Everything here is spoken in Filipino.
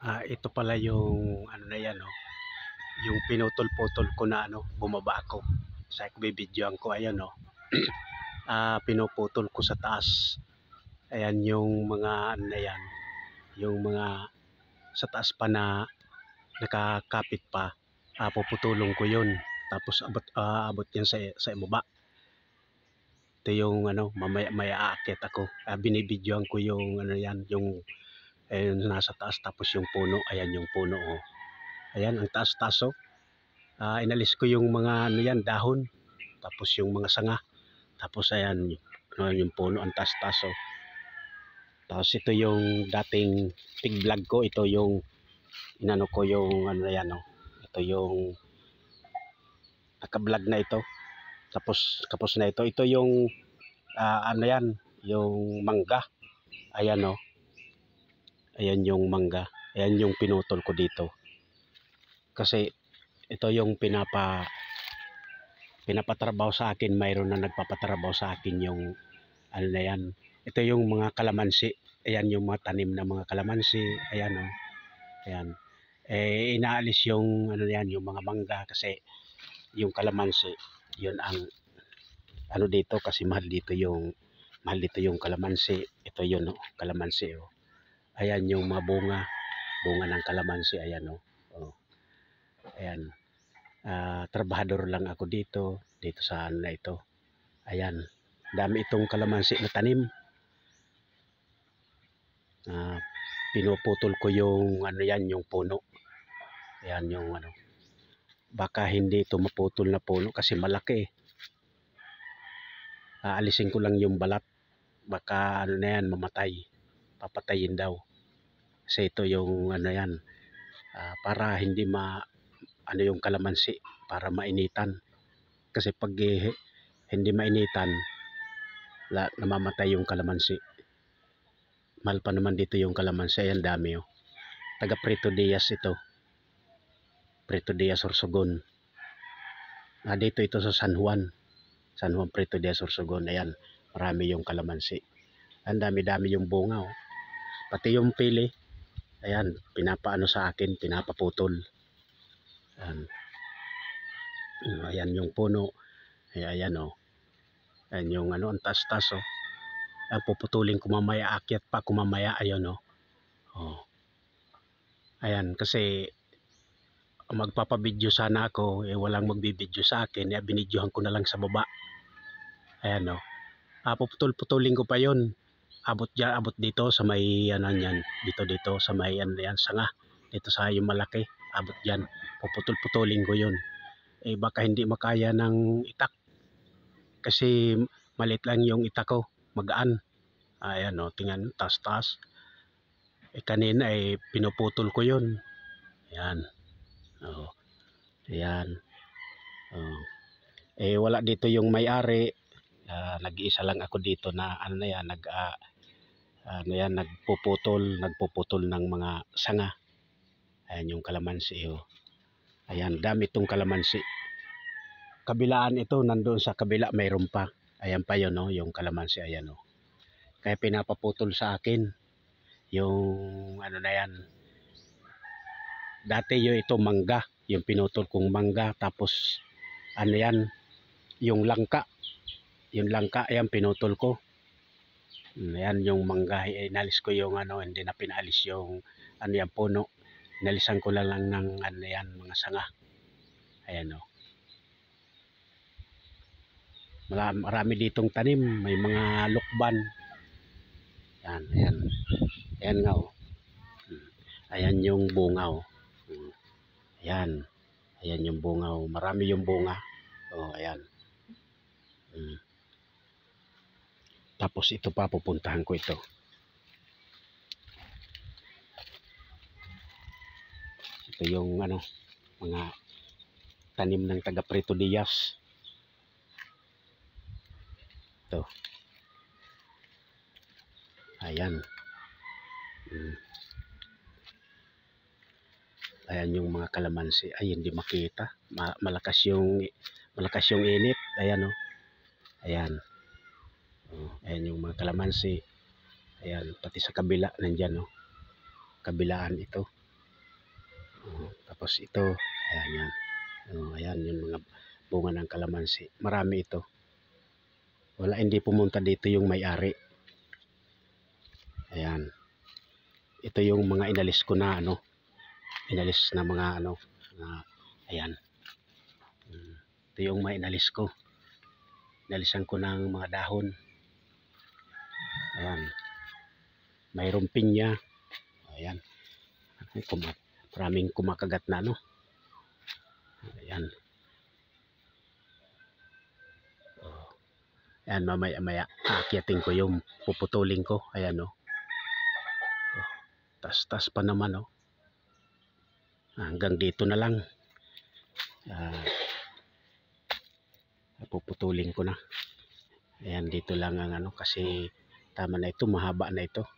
Ito pala yung ano na yan, oh, yung pinutol-putol ko na ano, bumaba ako. Sa bibidyoan ko, ayan, oh. Pinuputol ko sa taas. Ayan yung mga ano na yan, yung mga sa taas pa na nakakapit pa. Puputulong ko yun. Tapos abot yan sa ibaba. Ito yung ano, mamaya may aakyat ako. Binibidyoan ko yung ano yan, yung nasa taas, tapos yung puno, ayan yung puno, oh. Ayan ang taas-taas, oh. Inalis ko yung mga ano yan, dahon, tapos yung mga sanga, tapos ayan yung puno, ang taas-taas, oh. Tapos ito yung dating pig vlog ko, ito yung inano ko yung ano yan, oh. Ito yung naka-vlog na ito, tapos na ito. Ito yung ano yan, yung mangga, ayan, oh. Ayan yung mangga, ayan yung pinutol ko dito. Kasi ito yung pinapatrabaho sa akin, mayroon na nagpapatrabaho sa akin yung ano na yan. Ito yung mga kalamansi, ayan yung mga tanim na mga kalamansi, ayan, oh. Ayan. Inaalis yung ano yan, yung mga mangga, kasi yung kalamansi, yun ang ano dito, kasi mahal dito yung kalamansi. Ito yun, oh, kalamansi, oh. Ayan yung mga bunga ng kalamansi, ayan, oh. Oh. Ayan. Trabahador lang ako dito sa ano na ito. Ayan, dami itong kalamansi na tanim. Pinuputol ko yung ano yan, yung puno. Ayan yung ano, baka hindi ito maputol na puno kasi malaki. Alisin ko lang yung balat, baka ano na yan, mamatay, papatayin daw. Kasi ito yung ano yan, para hindi ano yung kalamansi, para mainitan. Kasi pag hindi mainitan, namamatay yung kalamansi. Mahal pa naman dito yung kalamansi. Ayan, dami, oh. Taga Prito Diaz ito, Prito Diaz, Sorsogon. Dito ito sa San Juan Prito Diaz, Sorsogon. Ayan, marami yung kalamansi. Ang dami-dami yung bunga, oh. Pati yung pili, ayan, pinapaano sa akin, pinapaputol. Ayan yung puno, ayan, oh. Ayan yung ano, ang tas-tas, oh. Puputulin ko mamaya, akyat pa ko mamaya, ayun, oh. Oh. Ayan, kasi magpapabidyo sana ako, walang magbibidyo sa akin, binidyohan ko na lang sa baba. Ayan, oh. Puputulin ko pa yun. Abot dito sa may ano yan, dito sa may ano yan, sanga. Dito sa yung malaki, abot diyan. Puputulin ko yun. Baka hindi makaya ng itak. Kasi maliit lang yung itak ko, magaan. Ayan, oh, tingnan, taas-taas. Kanina pinuputol ko yun. Ayan. Oh. Ayan. Oh. Wala dito yung may-ari. Nag-iisa lang ako dito na ano na yan, nagpuputol ng mga sanga. Ayan yung kalamansi, oh. Ayan, dami itong kalamansi. Kabilaan ito, nandoon sa kabila mayroon pa. Ayan pa yun, oh, yung kalamansi, ayan, oh. Kaya pinapaputol sa akin yung ano na yan. Dati yung ito mangga, yung pinutol kong mangga, tapos ano yan, yung langka. Yung langka, ayan, pinutol ko. Ayan yung mangga, inalis ko yung ano, hindi na pinalis yung ano yan, puno. Inalisan ko lang ng ano yan, mga sanga. Ayan, oh. Marami ditong tanim, may mga lukban. Ayan, ayan. Ayan nga, oh. Ayan yung bunga, oh. Ayan. Ayan yung bunga, oh. Marami yung bunga. Oh, ayan. Tapos ito pa, pupuntahan ko ito. Ito yung ano, mga tanim ng taga Prito Diaz. Ito. Ayan. Ayan yung mga kalamansi. Ay, hindi makita. Malakas yung init. Ayan, oh. Ayan. Oh, ayan yung mga kalamansi. Ayan, pati sa kabila nandyan, oh. Kabilaan ito. Tapos ito, ayan yan. Ayan yung mga bunga ng kalamansi. Marami ito. Wala, hindi pumunta dito yung may-ari. Ayan. Ito yung mga inalis ko na inalis na mga ayan. Ito yung mga inalis ko. Inalisan ko ng mga dahon. Ayan. Mayroong pinya. Ayan. Maraming kumakagat na Ayan. Ayan, mamaya aakyatin ko yung puputulin ko. Ayan tas pa naman hanggang dito na lang. Puputulin ko na. Ayan, dito lang ang kasi tama na ito, mahaba na ito.